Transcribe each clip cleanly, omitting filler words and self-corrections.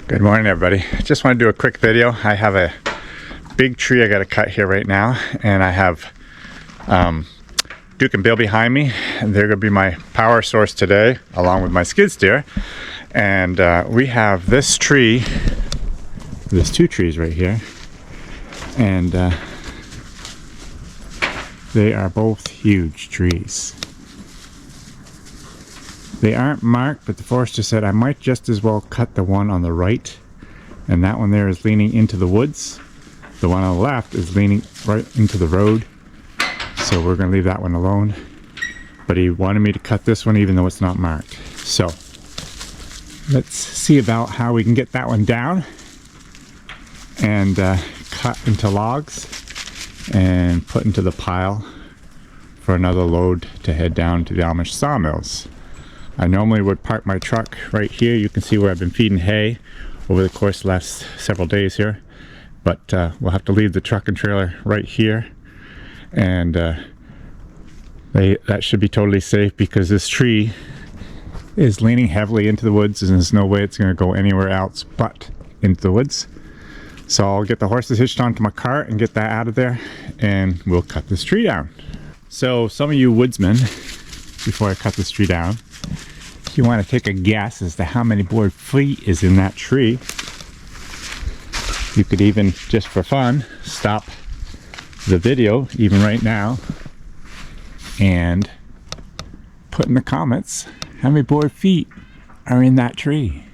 Good morning, everybody. Just want to do a quick video. I have a big tree I got to cut here right now, and I have Duke and Bill behind me, and they're going to be my power source today, along with my skid steer. And we have this tree. There's two trees right here, and they are both huge trees. They aren't marked, but the forester said I might just as well cut the one on the right, and that one there is leaning into the woods. The one on the left is leaning right into the road, so we're going to leave that one alone. But he wanted me to cut this one even though it's not marked. So let's see about how we can get that one down and cut into logs and put into the pile for another load to head down to the Amish sawmills. I normally would park my truck right here. You can see where I've been feeding hay over the course of the last several days here. But we'll have to leave the truck and trailer right here. And that should be totally safe because this tree is leaning heavily into the woods and there's no way it's going to go anywhere else but into the woods. So I'll get the horses hitched onto my cart and get that out of there, and we'll cut this tree down. So some of you woodsmen, before I cut this tree down, if you want to take a guess as to how many board feet is in that tree, you could even, just for fun, stop the video even right now and put in the comments how many board feet are in that tree.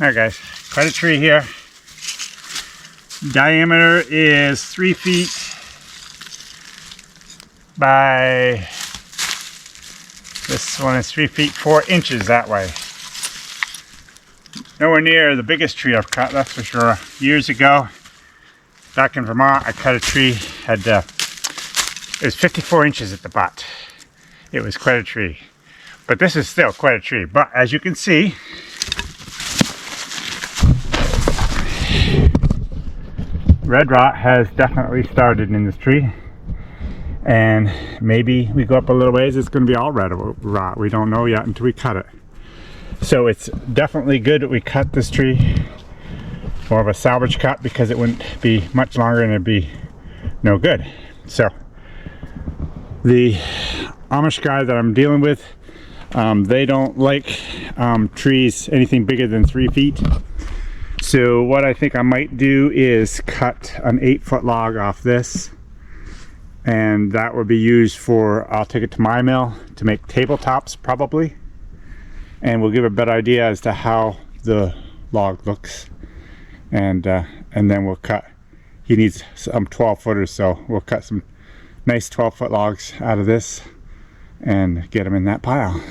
Alright guys, quite a tree here. Diameter is 3 feet by, this one is 3 feet 4 inches that way. Nowhere near the biggest tree I've cut, that's for sure. Years ago, back in Vermont, I cut a tree, it was 54 inches at the butt. It was quite a tree. But this is still quite a tree. But as you can see, red rot has definitely started in this tree, and maybe we go up a little ways, it's going to be all red rot. We don't know yet until we cut it. So it's definitely good that we cut this tree, more of a salvage cut, because it wouldn't be much longer and it'd be no good. So the Amish guy that I'm dealing with, they don't like trees anything bigger than 3 feet. So what I think I might do is cut an 8-foot log off this, and that would be used for, I'll take it to my mill to make tabletops probably, and we'll give a better idea as to how the log looks, and then we'll cut, he needs some 12-footers, so we'll cut some nice 12-foot logs out of this and get them in that pile.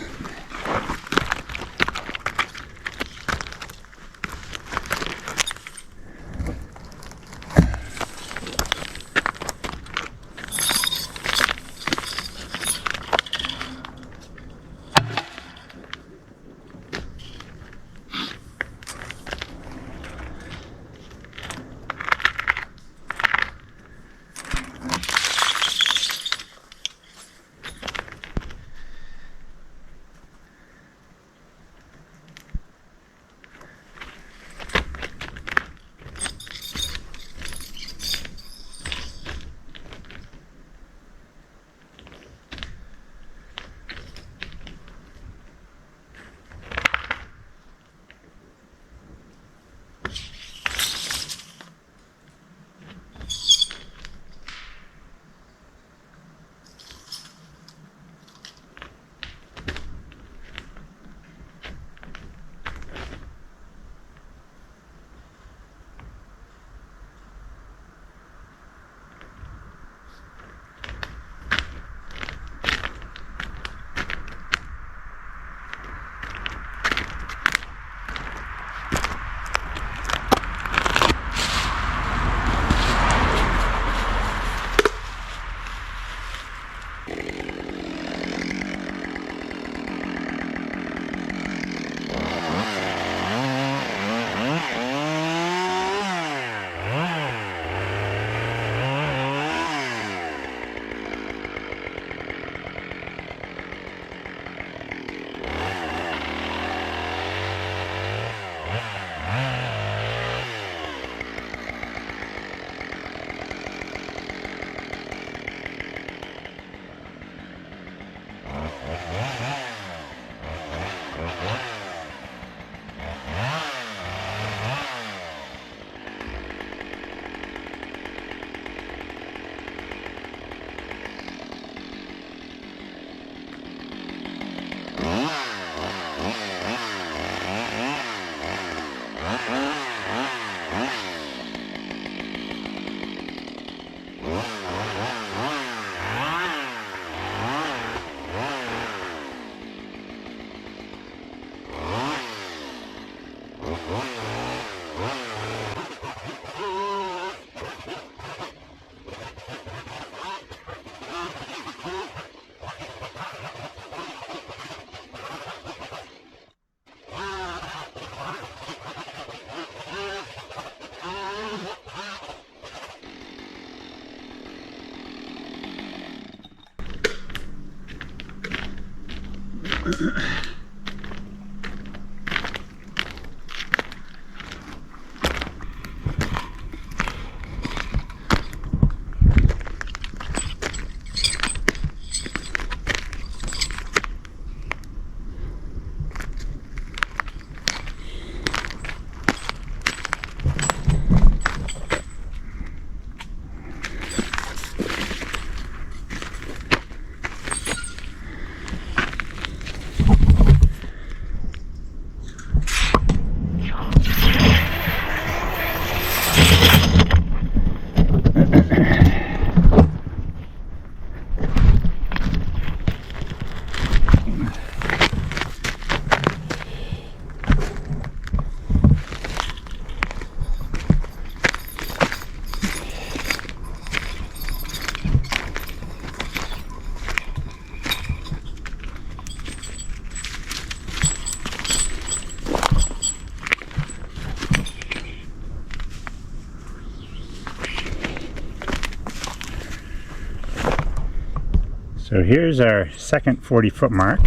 So here's our second 40-foot mark.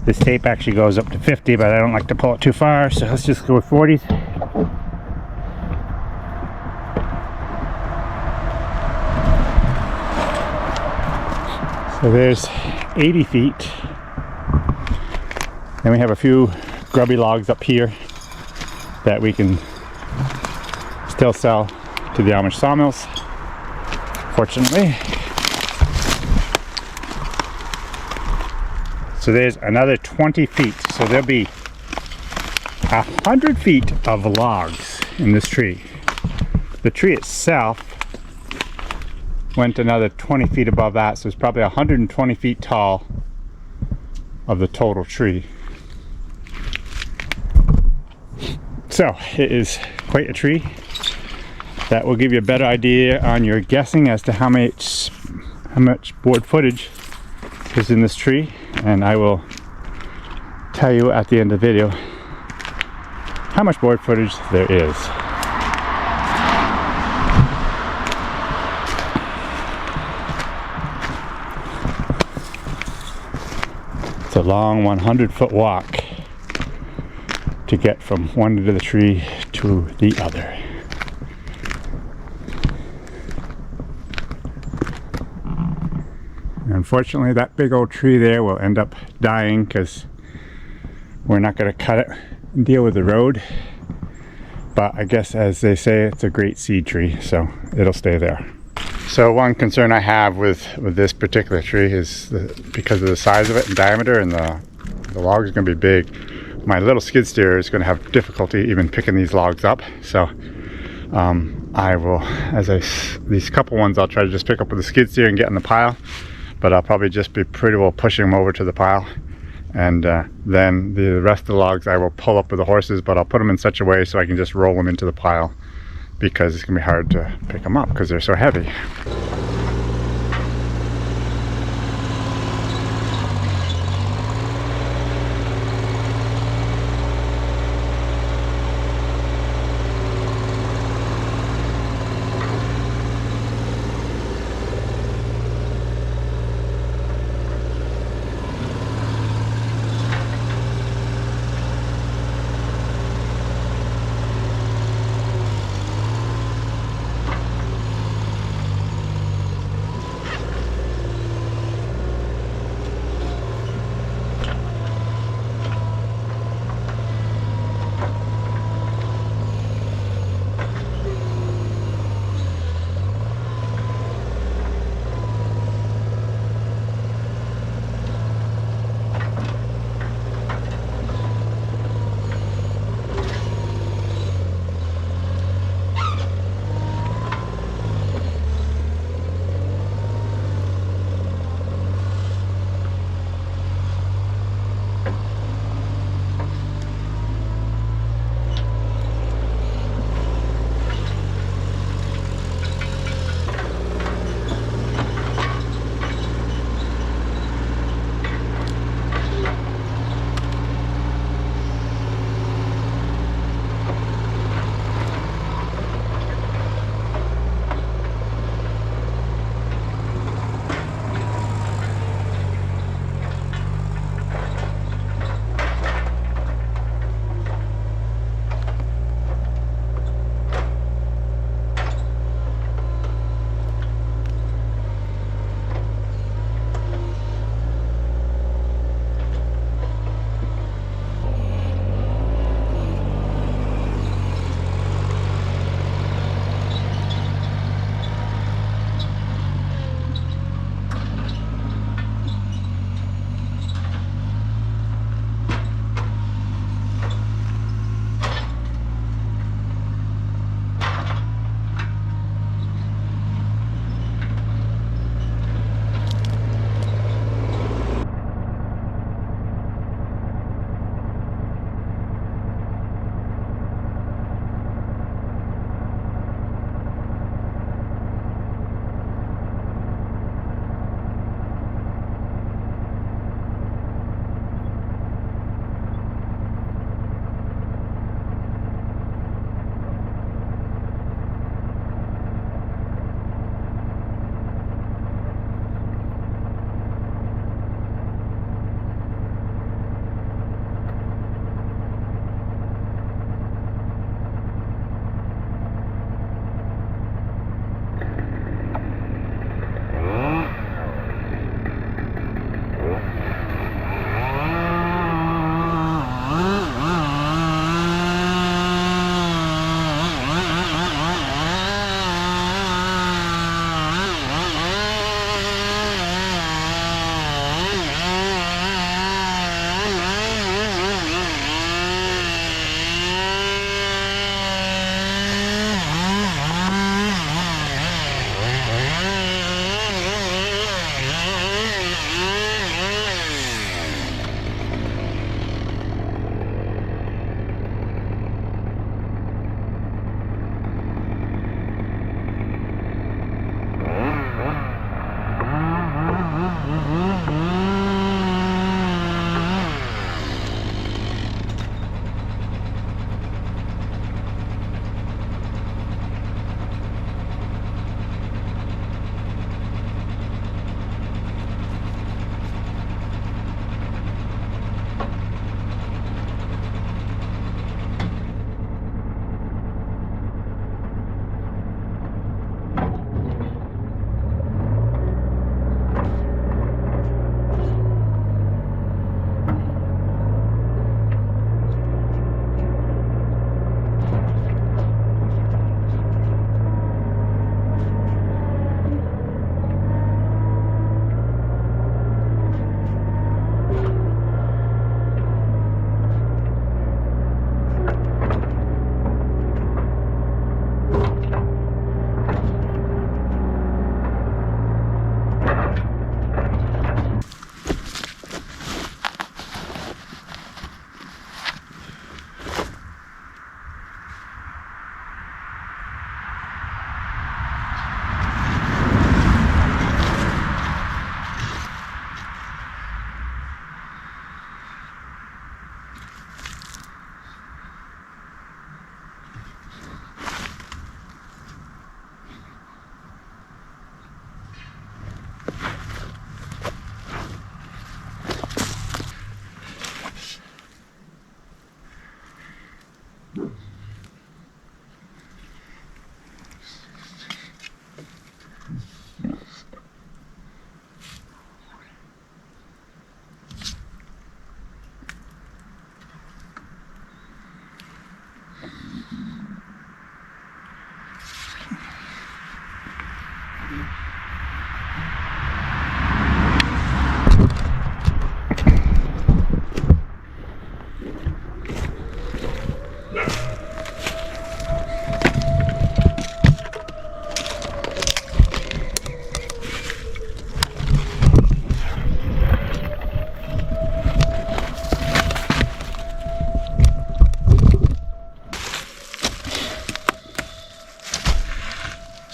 This tape actually goes up to 50, but I don't like to pull it too far, so let's just go with 40s. So there's 80 feet. Then we have a few grubby logs up here that we can still sell to the Amish sawmills, fortunately. So there's another 20 feet. So there'll be 100 feet of logs in this tree. The tree itself went another 20 feet above that, so it's probably 120 feet tall of the total tree. So it is quite a tree. That will give you a better idea on your guessing as to how much board footage is in this tree, and I will tell you at the end of the video how much board footage there is. It's a long 100-foot walk to get from one end of the tree to the other. Unfortunately, that big old tree there will end up dying because we're not going to cut it and deal with the road. But I guess, as they say, it's a great seed tree, so it'll stay there. So one concern I have with this particular tree is because of the size of it and diameter, and the log is going to be big. My little skid steer is going to have difficulty even picking these logs up. So I will, these couple ones I'll try to just pick up with the skid steer and get in the pile. But I'll probably just be pretty well pushing them over to the pile, and then the rest of the logs I will pull up with the horses, but I'll put them in such a way so I can just roll them into the pile, because it's gonna be hard to pick them up because they're so heavy.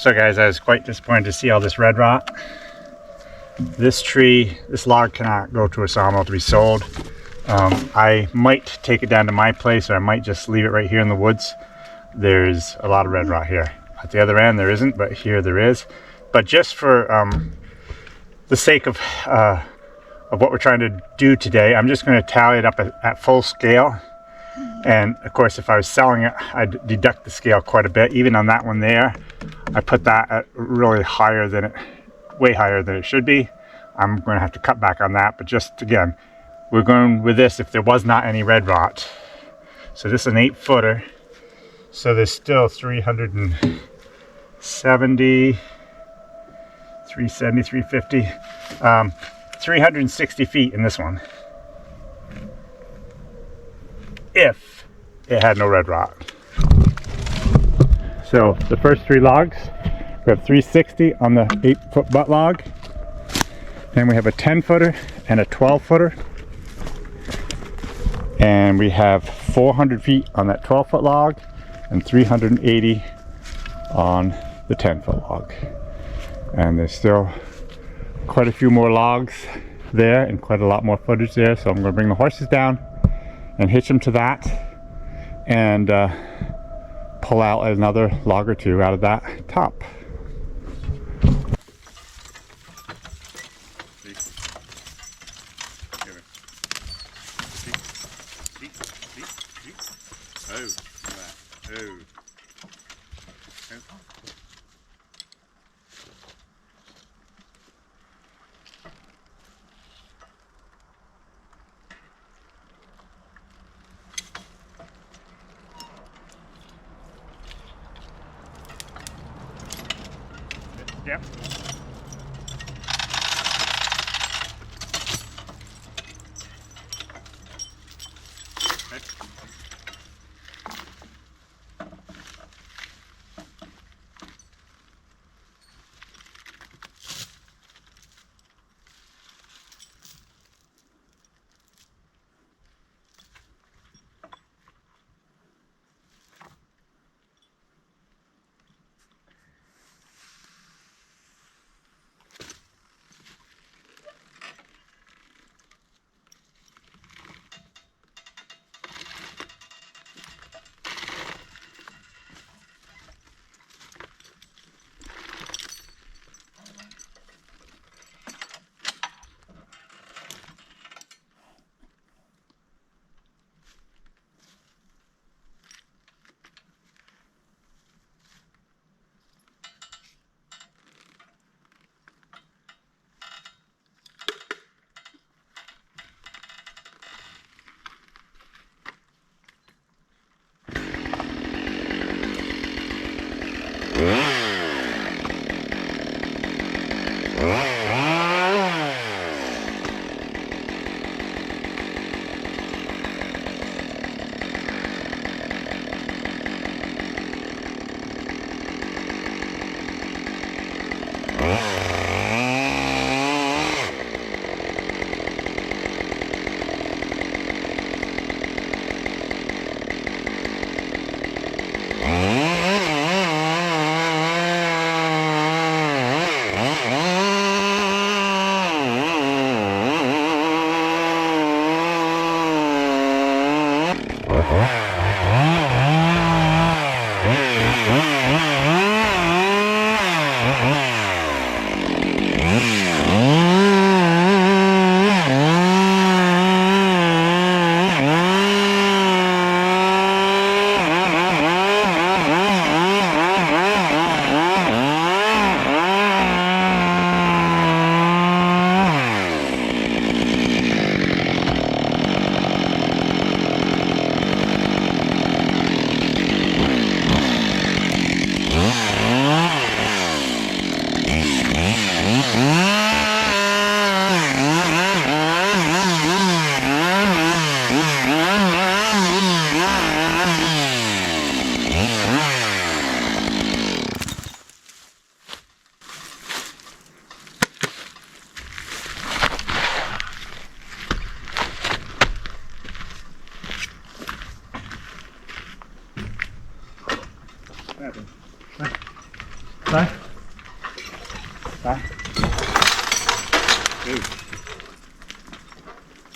So guys, I was quite disappointed to see all this red rot. This tree, this log cannot go to a sawmill to be sold. I might take it down to my place, or I might just leave it right here in the woods. There's a lot of red rot here. At the other end there isn't, but here there is. But just for the sake of what we're trying to do today, I'm just going to tally it up at full scale. And of course, if I was selling it, I'd deduct the scale quite a bit. Even on that one there, I put that at really higher than it, way higher than it should be. I'm going to have to cut back on that, but just again, we're going with this if there was not any red rot. So this is an 8-footer. So there's still 370, 350, 360 feet in this one. If it had no red rot. So the first 3 logs, we have 360 on the 8-foot butt log. Then we have a 10-footer and a 12-footer. And we have 400 feet on that 12-foot log and 380 on the 10-foot log. And there's still quite a few more logs there and quite a lot more footage there. So I'm going to bring the horses down and hitch them to that and pull out another log or 2 out of that top. Yep.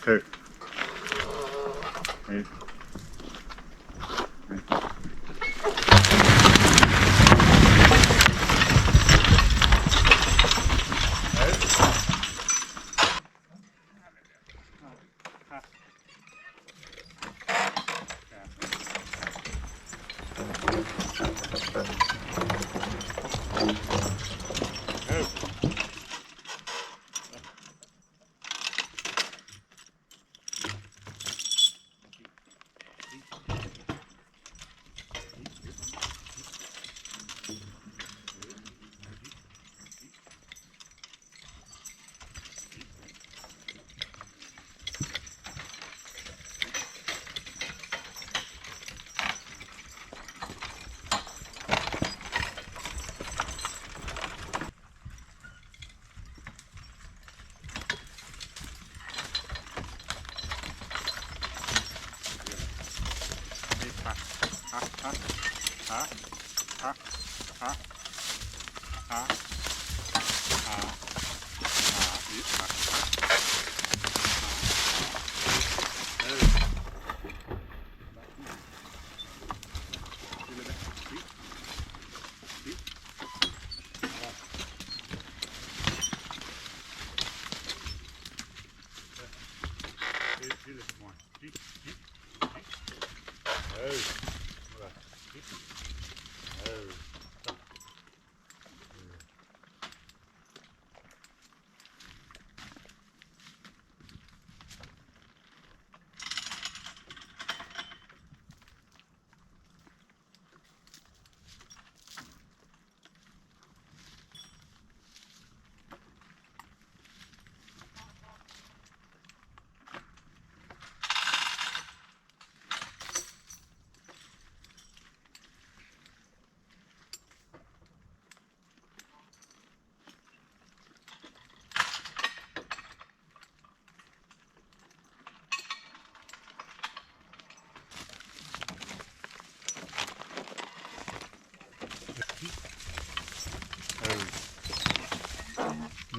Two. Three.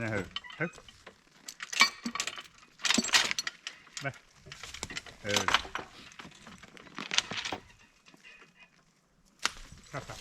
No. Hope. No. Oh. Papa.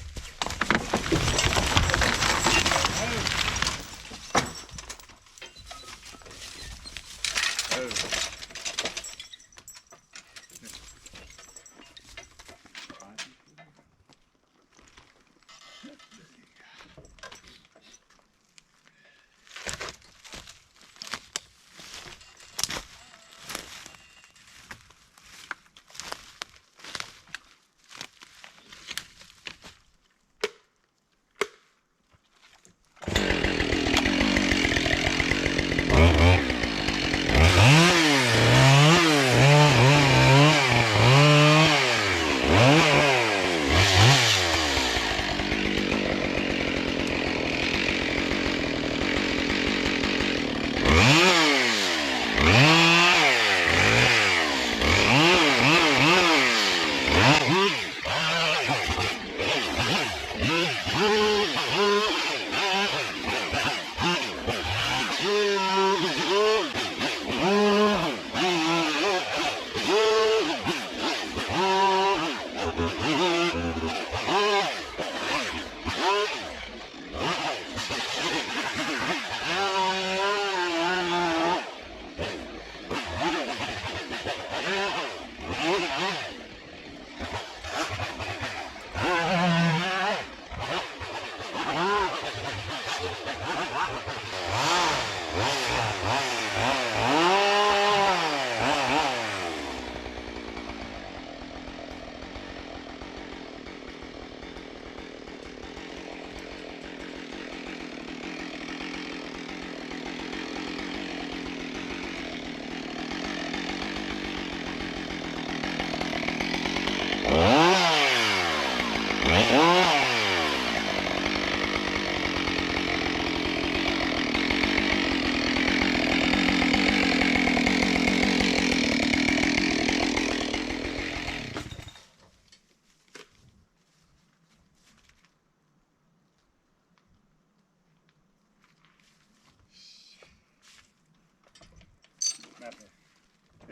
อ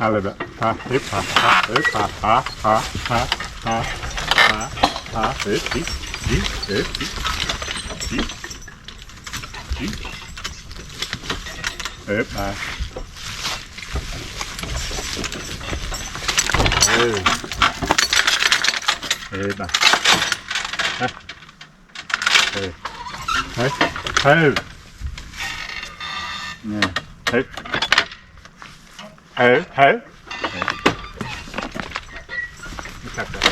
ะไรแบบฮะเฮ้ยฮะฮะเฮ้ยฮะฮะฮะฮะฮะฮะฮะเฮ้ยดิดิเฮ้ยดิดิดิเฮ้ยมาเฮ้ยเฮ้ยมาฮะเฮ้ยเฮ้ยเฮ้ยเนี่ยเฮ้ยเฮ้ยจับจับ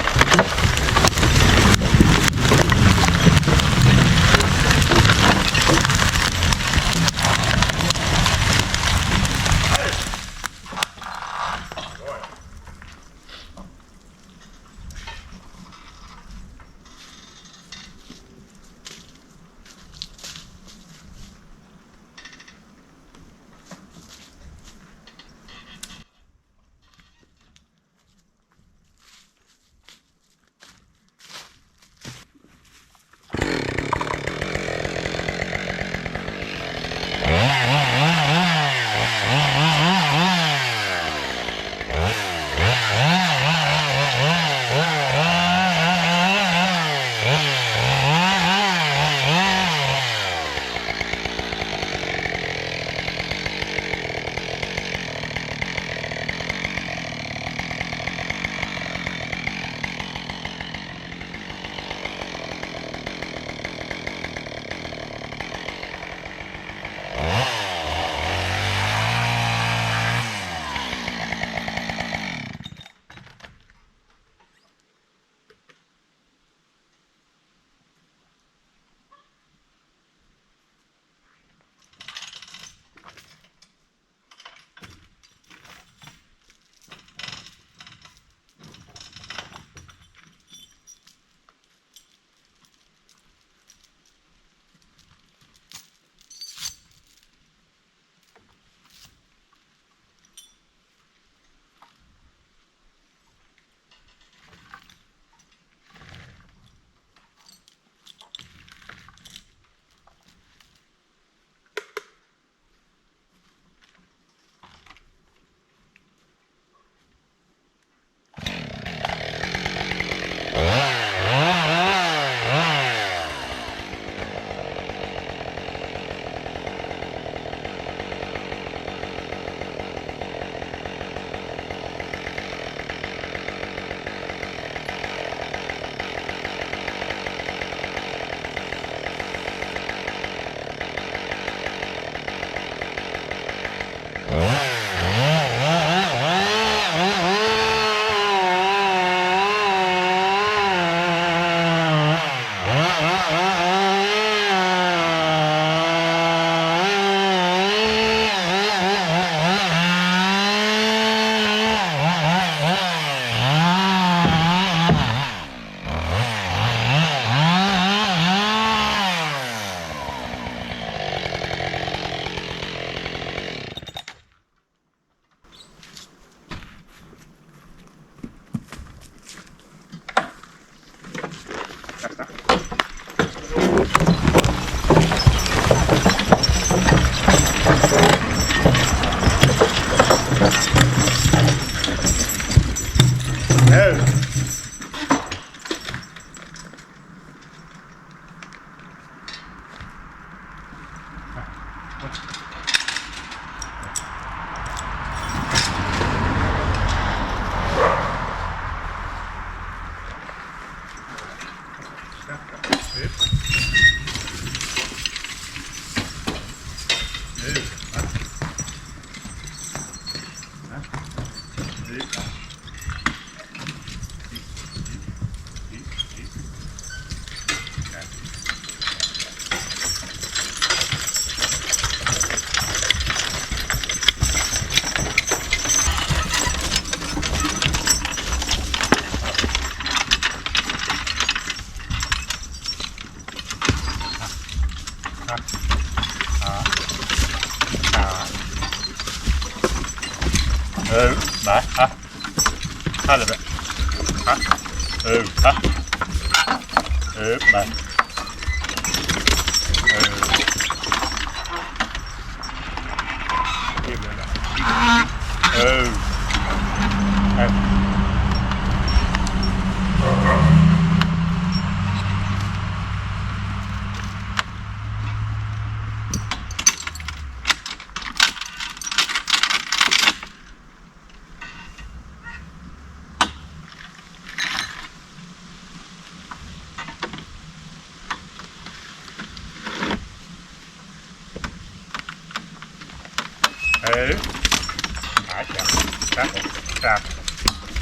ta det. Ha. Ha. Nei. Tackle.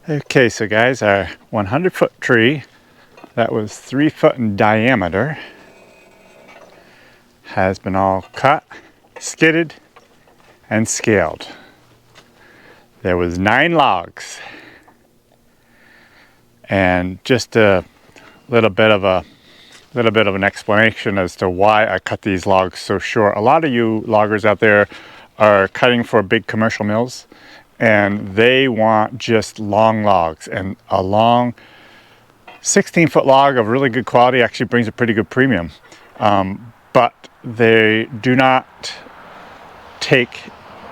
Okay, so guys, our 100-foot tree that was 3 foot in diameter has been all cut, skidded, and scaled. There was 9 logs, and just a little bit of an explanation as to why I cut these logs so short. A lot of you loggers out there are cutting for big commercial mills, and they want just long logs, and a long 16-foot log of really good quality actually brings a pretty good premium, but they do not take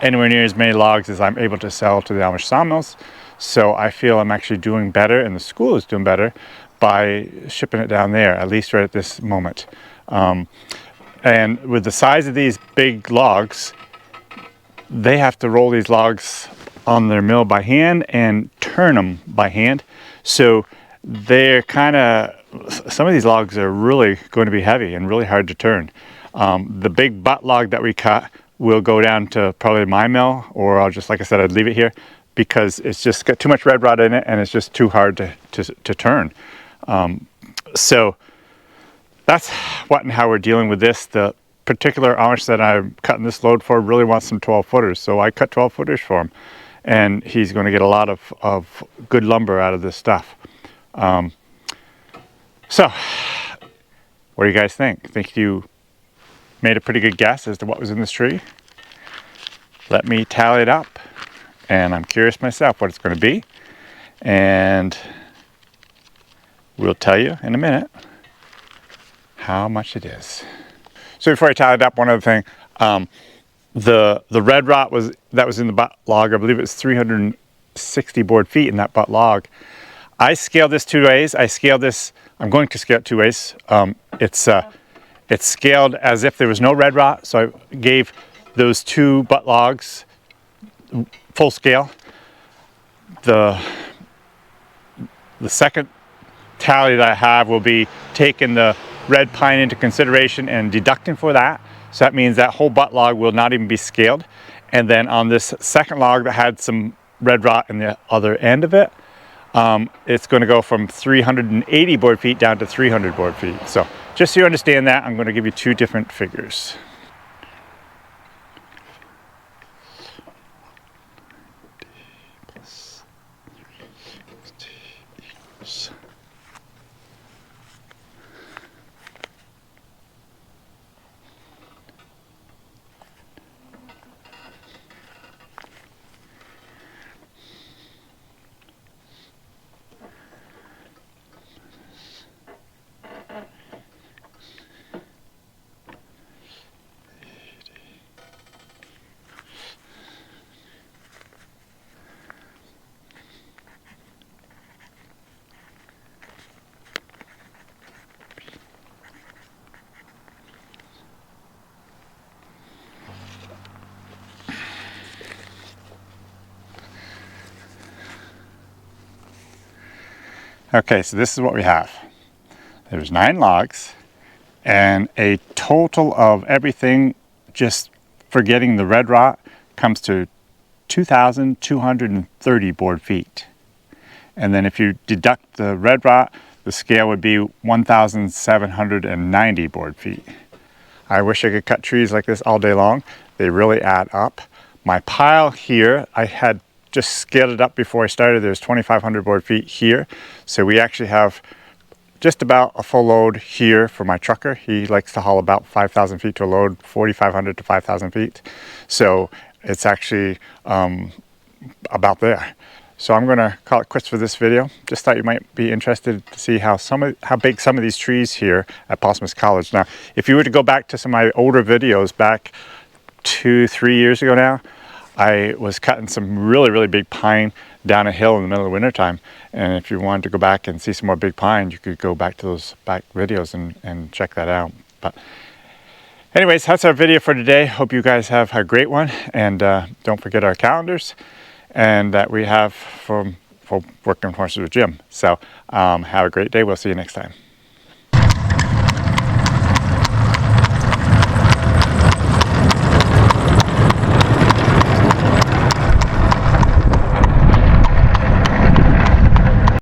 anywhere near as many logs as I'm able to sell to the Amish sawmills. So I feel I'm actually doing better, and the school is doing better by shipping it down there, at least right at this moment. And with the size of these big logs, they have to roll these logs on their mill by hand and turn them by hand. So they're some of these logs are really going to be heavy and really hard to turn. The big butt log that we cut will go down to probably my mill, or I'll just, like I said, I'd leave it here because it's just got too much red rot in it and it's just too hard to turn. So that's what and how we're dealing with this. The particular Amish that I'm cutting this load for really wants some 12 footers, so I cut 12 footers for him, and he's going to get a lot of good lumber out of this stuff. So what do you guys think? Think you made a pretty good guess as to what was in this tree? Let me tally it up, and I'm curious myself what it's going to be, and we'll tell you in a minute how much it is. So before I tally it up, one other thing, the red rot that was in the butt log, I believe it was 360 board feet in that butt log. I scaled this 2 ways. I'm going to scale it 2 ways. It's scaled as if there was no red rot, so I gave those 2 butt logs full scale. The second tally that I have will be taking the red pine into consideration and deducting for that. So that means that whole butt log will not even be scaled. And then on this second log that had some red rot in the other end of it, it's going to go from 380 board feet down to 300 board feet. So just so you understand that, I'm going to give you 2 different figures. Okay, so this is what we have. There's 9 logs, and a total of everything, just forgetting the red rot, comes to 2,230 board feet. And then if you deduct the red rot, the scale would be 1,790 board feet. I wish I could cut trees like this all day long. They really add up. My pile here, I had just scaled it up before I started. There's 2,500 board feet here. So we actually have just about a full load here for my trucker. He likes to haul about 5,000 feet to a load, 4,500 to 5,000 feet. So it's actually about there. So I'm gonna call it quits for this video. Just thought you might be interested to see how big some of these trees here at Posthumous College. Now, if you were to go back to some of my older videos back 2-3 years ago now, I was cutting some really big pine down a hill in the middle of winter time. And if you wanted to go back and see some more big pine, you could go back to those back videos and check that out. But anyways, that's our video for today. Hope you guys have a great one. And don't forget our calendars and that we have for working horses with Jim. So have a great day. We'll see you next time.